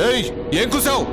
ఏయ్ ఏం కూసావు?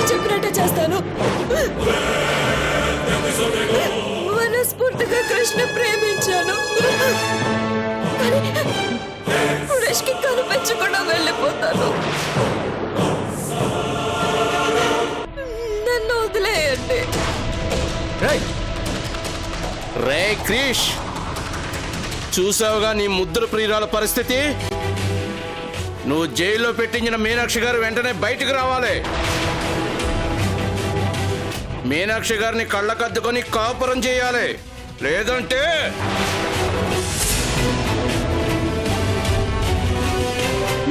చెప్పినట్టే చేస్తాను. మనస్ఫూర్తిగా కృష్ణ ప్రేమించాను. సురేష్కి కనిపించకుండా వెళ్ళిపోతాను. నన్ను వదిలేయండి. రే క్రిష్, చూసావుగా నీ ముద్దుల ప్రియురాల పరిస్థితి. నువ్వు జైల్లో పెట్టించిన మీనాక్షి గారు వెంటనే బయటకు రావాలి. మీనాక్షి గారిని కళ్ళకద్దుకొని కాపురం చేయాలి. లేదంటే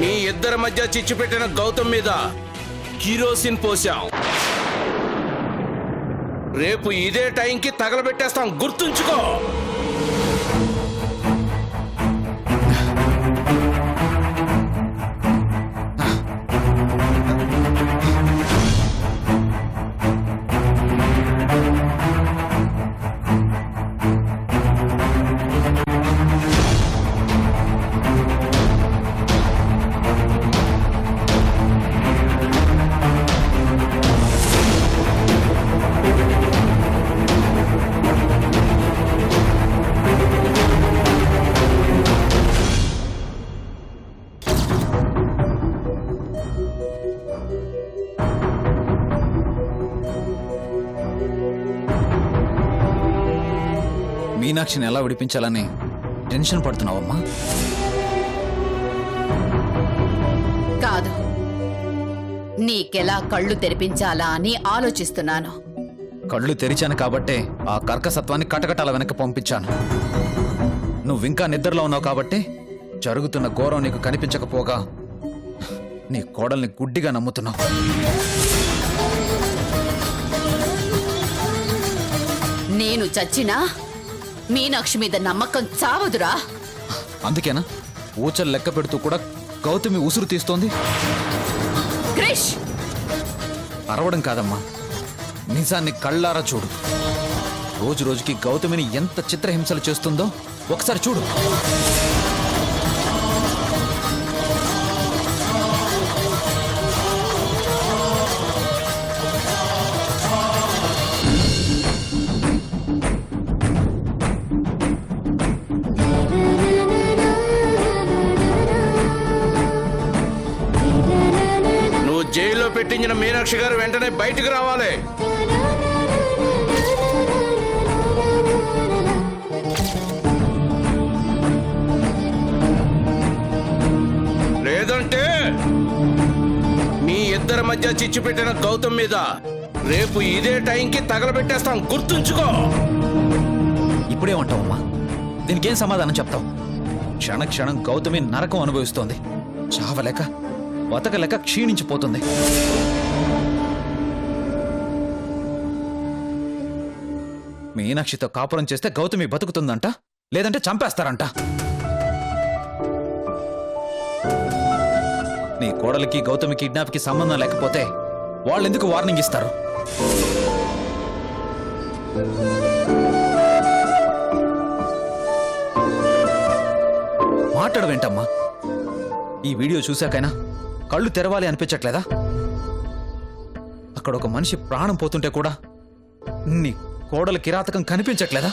మీ ఇద్దరి మధ్య చిచ్చు పెట్టిన గౌతమ్ మీద కిరోసిన్ పోసాం. రేపు ఇదే టైంకి తగలబెట్టేస్తాం, గుర్తుంచుకో. మీనాక్షిని ఎలా విడిపించాలని టెన్షన్ పడుతున్నావమ్మా? కాదు, నీకెలా కళ్ళు తెరిపించాలా అని ఆలోచిస్తున్నాను. కళ్ళు తెరిచాను కాబట్టే ఆ కర్కసత్వాన్ని కటకటాల వెనక్కి పంపించాను. నువ్వింకా నిద్రలో ఉన్నావు కాబట్టి జరుగుతున్న ఘోరం నీకు కనిపించకపోగా నీ కోడల్ని గుడ్డిగా నమ్ముతున్నావు. నేను చచ్చినా మీనాక్షి మీద నమ్మకం చావదురా. అందుకేనా ఊచలు లెక్క పెడుతూ కూడా గౌతమి ఉసురు తీస్తోంది? క్రిష్, అరవడం కాదమ్మా, నిజాన్ని కళ్ళారా చూడు. రోజు రోజుకి గౌతమిని ఎంత చిత్రహింసలు చేస్తుందో ఒకసారి చూడు. జైల్లో పెట్టించిన మీనాక్షి గారు వెంటనే బయటకు రావాలి. లేదంటే మీ ఇద్దరి మధ్య చిచ్చు పెట్టిన గౌతమ్ మీద రేపు ఇదే టైంకి తగలబెట్టేస్తాం, గుర్తుంచుకో. ఇప్పుడేమంటావమ్మా? దీనికేం సమాధానం చెప్తావు? క్షణ క్షణం గౌతమి నరకం అనుభవిస్తోంది. చావలేక బతకలేక క్షీణించిపోతుంది. మీనాక్షితో కాపురం చేస్తే గౌతమి బతుకుతుందంట, లేదంటే చంపేస్తారంట. నీ కోడలికి గౌతమి కిడ్నాప్కి సంబంధం లేకపోతే వాళ్ళెందుకు వార్నింగ్ ఇస్తారు? మాట్లాడవేంటమ్మా? ఈ వీడియో చూశాకైనా కళ్ళు తెరవాలి అనిపించట్లేదా? అక్కడ ఒక మనిషి ప్రాణం పోతుంటే కూడా నీ కోడల కిరాతకం కనిపించట్లేదా?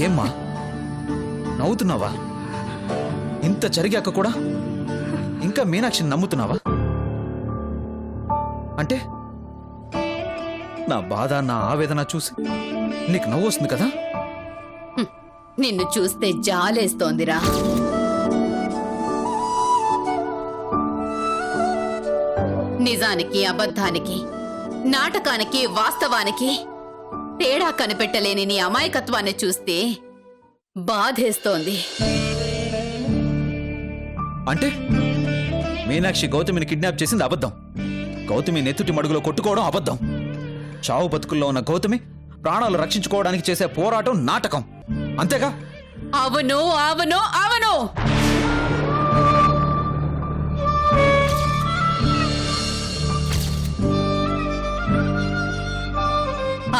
ఏమ్మా నవ్వుతున్నావా? ఇంత జరిగాక కూడా ఇంకా మీనాక్షిని నమ్ముతున్నావా? అంటే నా బాధ నా ఆవేదన చూసి నీకు నవ్వు వస్తుంది కదా? నిన్ను చూస్తే జాలేస్తోందిరా. నిజానికి అబద్ధానికి, నాటకానికి వాస్తవానికి తేడా కనిపెట్టలేని నీ అమాయకత్వాన్ని చూస్తే బాధేస్తోంది. అంటే మీనాక్షి గౌతమిని కిడ్నాప్ చేసింది అబద్ధం, గౌతమి నెత్తుటి మడుగులో కొట్టుకోవడం అబద్ధం, చావు బతుకుల్లో ఉన్న గౌతమి ప్రాణాలు రక్షించుకోవడానికి చేసే పోరాటం నాటకం, అంతేగా? అవును అవును అవును.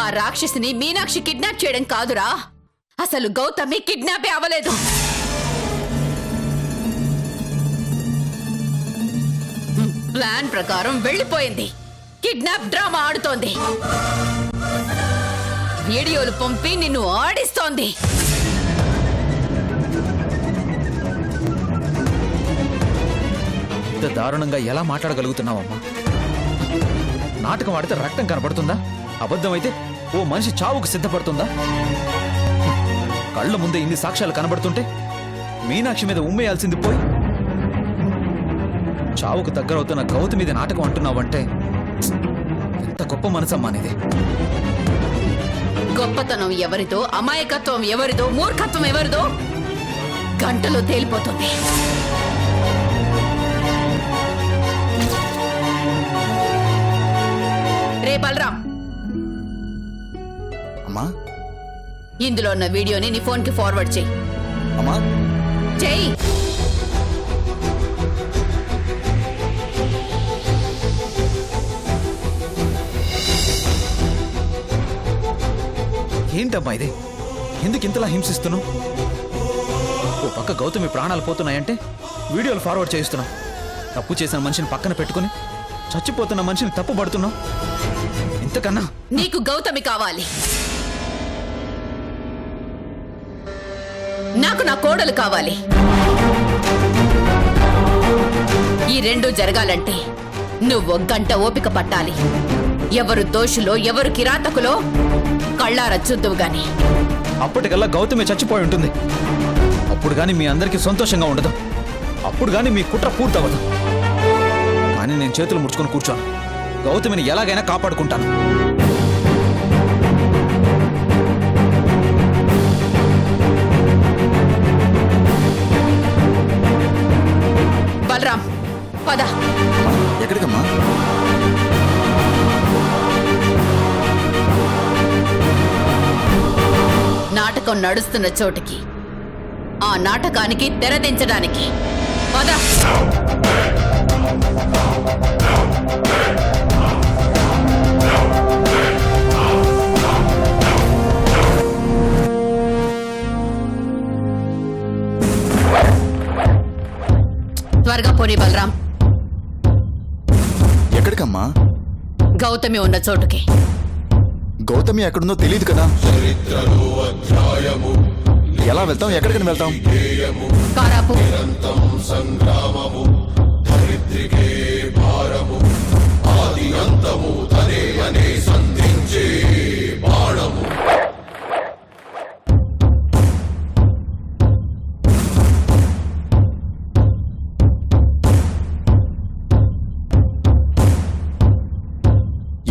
ఆ రాక్షసిని మీనాక్షి కిడ్నాప్ చేయడం కాదురా, అసలు గౌతమి కిడ్నాపే అవ్వలేదు. ప్లాన్ ప్రకారం వెళ్ళిపోయింది, కిడ్నాప్ డ్రామా ఆడుతోంది, వీడియోలు పంపి నిన్ను ఆడిస్తోంది. ఇంత దారుణంగా ఎలా మాట్లాడగలుగుతున్నావమ్మా? నాటకం ఆడితే రక్తం కనపడుతుందా? అబద్ధం అయితే ఓ మనిషి చావుకు సిద్ధపడుతుందా? కళ్ళ ముందే ఇన్ని సాక్ష్యాలు కనబడుతుంటే మీనాక్షి మీద ఉమ్మేయాల్సింది పోయి చావుకు దగ్గరవుతున్న గౌతమి మీద నాటకం అంటున్నావంటే ఎంత గొప్ప మనసమ్మా నీది. గొప్పతనం ఎవరిదో, అమాయకత్వం ఎవరిదో, మూర్ఖత్వం ఎవరిదో గంటలో తేలిపోతుంది. రే బలరాం, అమ్మా ఇందులో ఉన్న వీడియోని నీ ఫోన్ కి ఫార్వర్డ్ చెయ్యి. అమ్మా చెయ్యి. ఏంటమ్మా ఇది? ఎందుకు ఇంతలా హింసిస్తున్నావు? ఓ పక్క గౌతమి ప్రాణాలు పోతున్నాయంటే వీడియోలు ఫార్వర్డ్ చేయిస్తున్నావు. తప్పు చేసిన మనిషిని పక్కన పెట్టుకుని చచ్చిపోతున్న మనిషిని తప్పుపడుతున్నావు. ఇంతకన్నా నీకు గౌతమి కావాలి, నాకు నా కోడలు కావాలి. ఈ రెండు జరగాలంటే నువ్వు గంట ఓపిక పట్టాలి. ఎవరు దోషులో ఎవరు కిరాతకులో కళ్ళారా చూద్దువు గాని. అప్పటికల్లా గౌతమి చచ్చిపోయి ఉంటుంది. అప్పుడు గాని మీ అందరికీ సంతోషంగా ఉండదు. అప్పుడు గాని మీ కుట్ర పూర్తవదు. కానీ నేను చేతులు ముడుచుకొని కూర్చోను. గౌతమిని ఎలాగైనా కాపాడుకుంటాను. బలరాం పద. ఎక్కడికమ్మా? నాటకం నడుస్తున్న చోటికి, ఆ నాటకానికి తెరదించడానికి పద. త్వరగా పోనీ బలరాం. ఎక్కడికమ్మా? గౌతమి ఉన్న చోటుకి. గౌతమి ఎక్కడుందో తెలియదు కదా. ఎలా వెళ్తాం? ఎక్కడికని వెళ్తాం? కారాపు.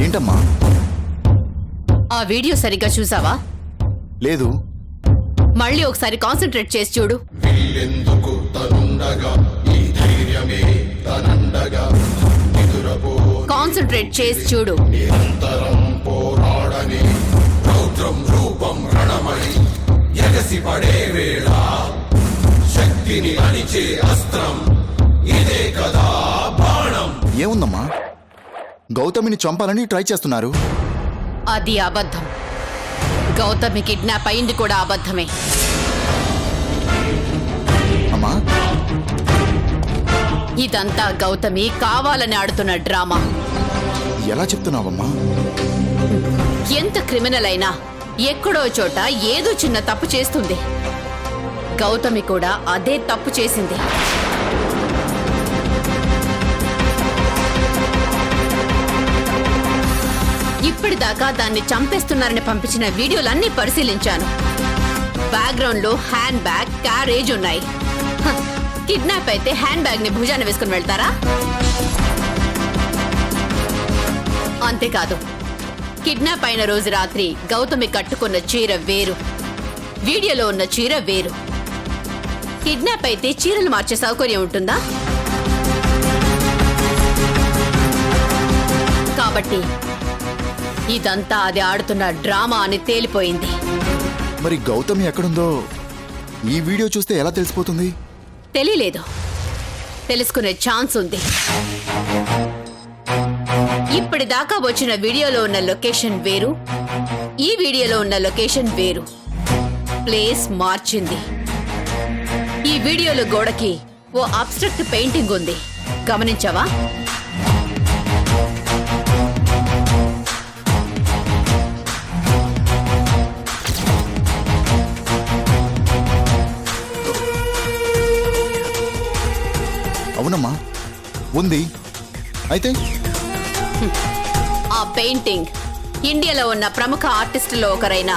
ఏంటమ్మా? ఆ వీడియో సరిగ్గా చూసావా? లేదు. మళ్ళీ ఒకసారి కాన్సన్ట్రేట్ చేసి చూడు. కాన్సన్ట్రేట్ చేసి చూడు. ఏముందమ్మా? గౌతమిని చంపాలని ట్రై చేస్తున్నారు. అది అబద్ధం. గౌతమి కిడ్నాప్ అయింది కూడా అబద్ధమే. అమ్మా ఇదంతా గౌతమి కావాలని ఆడుతున్న డ్రామా. ఎలా చెప్తున్నావమ్మా? ఎంత క్రిమినల్ అయినా ఎక్కడో చోట ఏదో చిన్న తప్పు చేస్తుంది. గౌతమి కూడా అదే తప్పు చేసింది. ఇప్పటిదాకా దాన్ని చంపేస్తున్నారని పంపించిన వీడియోలన్నీ పరిశీలించాను. బ్యాక్గ్రౌండ్ లో హ్యాండ్ బ్యాగ్, క్యారేజ్ ఉన్నాయి. కిడ్నాప్ అయితే హ్యాండ్ బ్యాగ్ ని భుజాన వేసుకుని వెళ్తారా? అంతేకాదు, కిడ్నాప్ అయిన రోజు రాత్రి గౌతమి కట్టుకున్న చీర వేరు, వీడియోలో ఉన్న చీర వేరు. కిడ్నాప్ అయితే చీరలు మార్చే సౌకర్యం ఉంటుందా? కాబట్టి ఇదంతా అది ఆడుతున్న డ్రామా అని తేలిపోయింది. మరి గౌతమి ఎక్కడుందో ఈ వీడియో చూస్తే ఎలా తెలిసిపోతుంది? తెలియలేదు, తెలుసుకునే ఛాన్స్ ఉంది. ఇప్పటిదాకా వచ్చిన వీడియోలో ఉన్న లొకేషన్ వేరు, ఈ వీడియోలో ఉన్న లొకేషన్ వేరు. ప్లేస్ మార్చింది. ఈ వీడియోలో గోడకి ఓ అబ్స్ట్రాక్ట్ పెయింటింగ్ ఉంది, గమనించావా? అవునమ్మా, ఉంది. అయితే ఆ పెయింటింగ్ ఇండియాలో ఉన్న ప్రముఖ ఆర్టిస్టులో ఒకరైన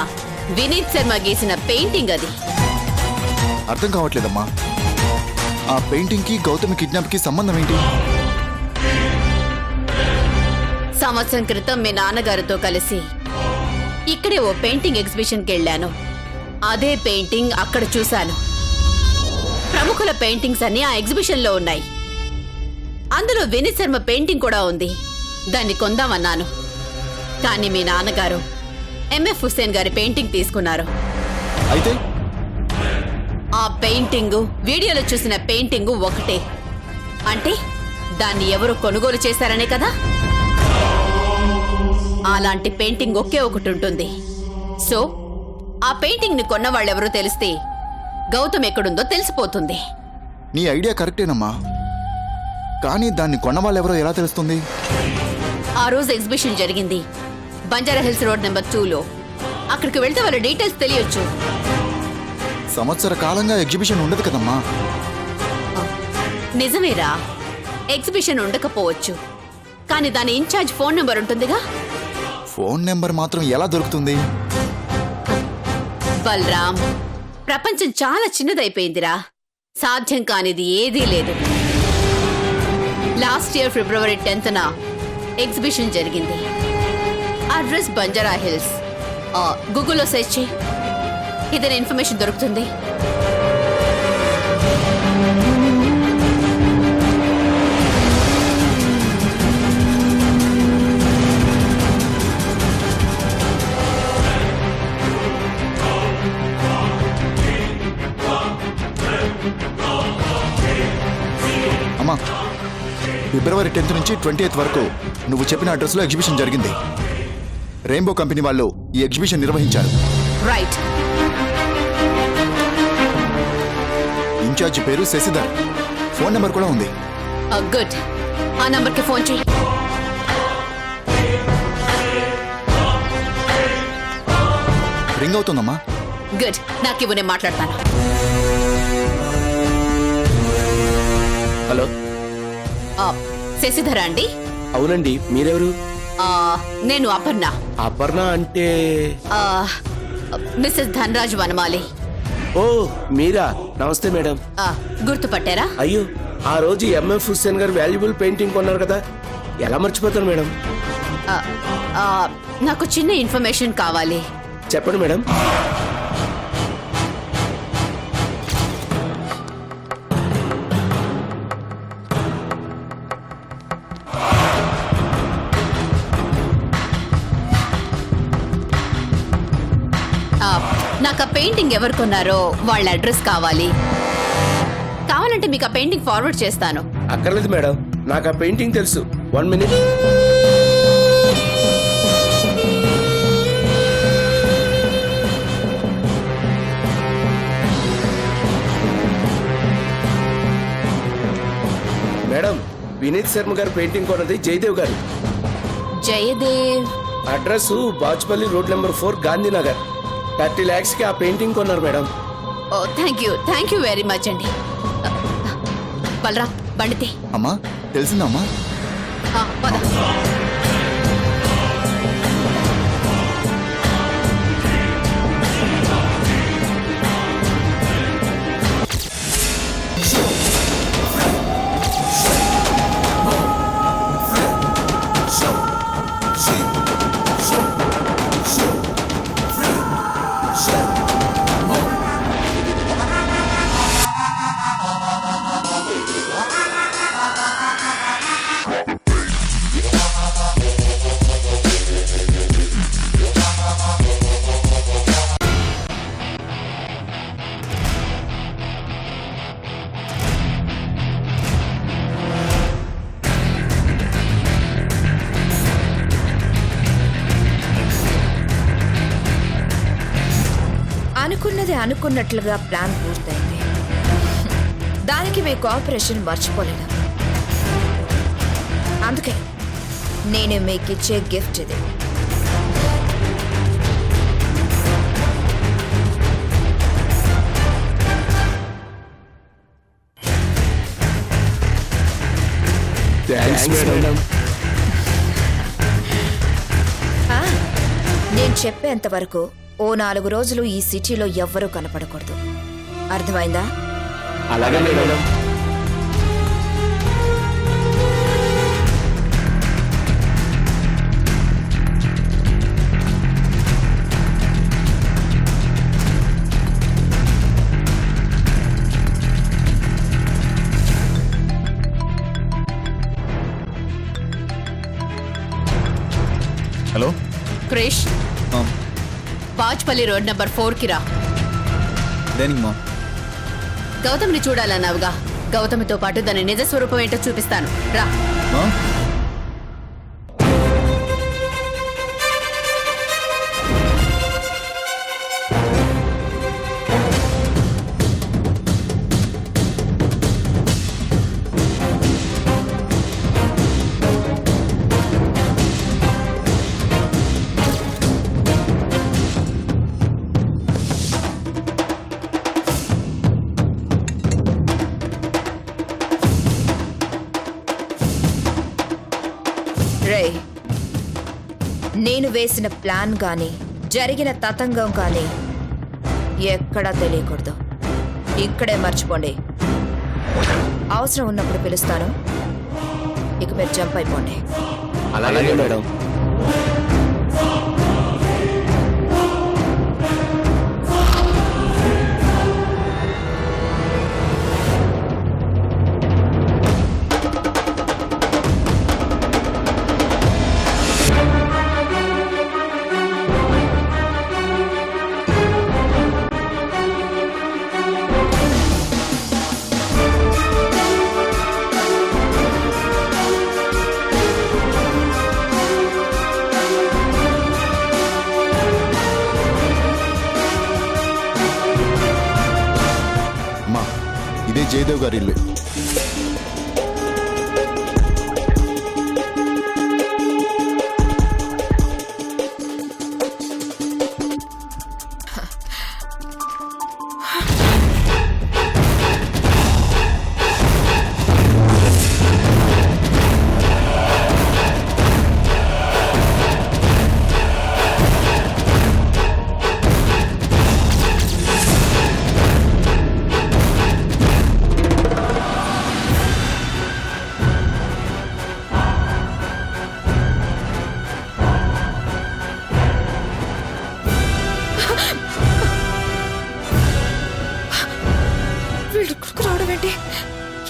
వినీత్ శర్మ గీసిన పెయింటింగ్ అది. అర్థం కావట్లేదమ్మా, ఆ పెయింటింగ్ కి గౌతమి కిడ్నాప్ కి సంబంధం ఏంటి? సంవత్సరం క్రితం మీ నాన్నగారితో కలిసి ఇక్కడే ఓ పెయింటింగ్ ఎగ్జిబిషన్కి వెళ్ళాను. అదే పెయింటింగ్ అక్కడ చూశాను. ప్రముఖుల పెయింటింగ్స్ అన్ని ఆ ఎగ్జిబిషన్లో ఉన్నాయి. అందులో వినీత్ శర్మ పెయింటింగ్ కూడా ఉంది. దాన్ని కొందామన్నాను, కానీ మీ నాన్నగారు ఎంఎఫ్ హుస్సేన్ గారి పెయింటింగ్ తీసుకున్నారు. అయితే ఆ పెయింటింగ్ వీడియోలో చూసిన పెయింటింగ్ ఒకటే. అంటే దాన్ని ఎవరు కొనుగోలు చేశారనే కదా? అలాంటి పెయింటింగ్ ఒకే ఒకటి ఉంటుంది. సో ఆ పెయింటింగ్ ని కొన్న వాళ్ళెవరో తెలిస్తే గౌతమ్ ఎక్కడుందో తెలిసిపోతుంది. నీ ఐడియా కరెక్టేనమ్మా, కానీ దాన్ని కొన్న వాళ్ళెవరో ఎలా తెలుస్తుంది? ఆ రోజు ఎగ్జిబిషన్ జరిగింది బంజారా హిల్స్ రోడ్ నెంబర్ 2లో. అక్కడికి వెళ్తే వాళ్ళ డీటెయిల్స్ తెలియొచ్చు. సంవత్సర కాలంగా ఎగ్జిబిషన్ ఉండదు కదమ్మా. నిజమేరా, ఎగ్జిబిషన్ ఉండకపోవచ్చు, కానీ దాని ఇన్ఛార్జ్ ఫోన్ నెంబర్ ఉంటుందిగా. ఫోన్ నెంబర్ మాత్రం ఎలా దొరుకుతుంది? బలరాం, ప్రపంచం చాలా చిన్నదైపోయిందిరా. సాధ్యం కానిది ఏదీ లేదు. లాస్ట్ ఇయర్ ఫిబ్రవరి 10న ఎగ్జిబిషన్ జరిగింది. Address Banjara hills. గూగుల్లో సెర్చ్ చేయి, ఏదైనా ఇన్ఫర్మేషన్ దొరుకుతుంది. అమ్మా, ఫిబ్రవరి 10th నుంచి 20th వరకు నువ్వు చెప్పిన అడ్రస్లో ఎగ్జిబిషన్ జరిగింది. రెయిన్బో కంపెనీ వాళ్ళు ఈ ఎగ్జిబిషన్ నిర్వహించారు. రైట్. ఇన్ఛార్జి పేరు శశిధర్. ఫోన్ నెంబర్ కూడా ఉంది. గుడ్. ఆ నంబర్కి ఫోన్ చేయి. రింగ్ అవుతుందమ్మా. గుడ్, నాకు ఇవ్వు, నేను మాట్లాడతాను. హలో. శశిధర అండి? అవునండి, మీరెవరు? నేను అపర్ణ. అపర్ణ అంటే? మిస్సెస్ ధనరాజ్ వనమాలి. ఓ, మీరా? నమస్తే మేడం. గుర్తుపట్టారా? అయ్యో, ఆ రోజు ఎంఎఫ్ హుస్సేన్ గారు వాల్యుబుల్ పెయింటింగ్ కొన్నారు కదా, ఎలా మర్చిపోతాను మేడం? నాకు చిన్న ఇన్ఫర్మేషన్ కావాలి. చెప్పండి మేడం. నాకు ఆ పెయింటింగ్ ఎవరు కొన్నారో వాళ్ళ అడ్రస్ కావాలి. కావాలంటే మీకు ఆ పెయింటింగ్ ఫార్వర్డ్ చేస్తాను. అక్కర్లేదు మేడం, నాకు ఆ పెయింటింగ్ తెలుసు. 1 minute. మేడం, వినీత్ శర్మ గారు పెయింటింగ్ కొన్నది Jayadev garu. Jayadev address Bachupally road number 4 Gandhinagar. 30 lakhs కి ఆ పెయింటింగ్ కొన్నారు madam. Oh thank you very much అండి. బలరా బండితే అమ్మా తెలిసిందమ్మా. పద. అనుకున్నది అనుకున్నట్లుగా ప్లాన్ పూర్తయింది. దానికి మీ కోఆపరేషన్ మర్చిపోలేను. అందుకే నేను మీకు ఇచ్చే గిఫ్ట్ ఇది. నేను చెప్పేంత వరకు ఓ 4 రోజులు ఈ సిటీలో ఎవ్వరూ కనపడకూడదు. అర్థమైందా? అలాగే madam. Hello Krish, Bachupally road number 4కి రా. దేనికి మా? గౌతమ్ని చూడాలన్నావుగా, గౌతమితో పాటు దాని నిజ స్వరూపం ఏంటో చూపిస్తాను రా. రే, నేను వేసిన ప్లాన్ గాని జరిగిన తతంగం కానీ ఎక్కడా తెలియకూడదు. ఇక్కడే మర్చిపోండి. అవసరం ఉన్నప్పుడు పిలుస్తాను. ఇక మీరు జంప్ అయిపోండి. అలాగే మేడం. ఇదే జయదేవ్ గారి ఇల్లు.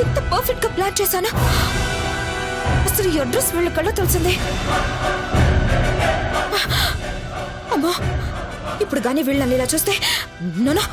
ఎంత పర్ఫెక్ట్ గా ప్లాన్ చేశాను. అసలు ఈ అడ్రస్ వీళ్ళ కళ్ళ తెలిసిందే. అమ్మా, ఇప్పుడు కానీ వీళ్ళని ఇలా చూస్తే నో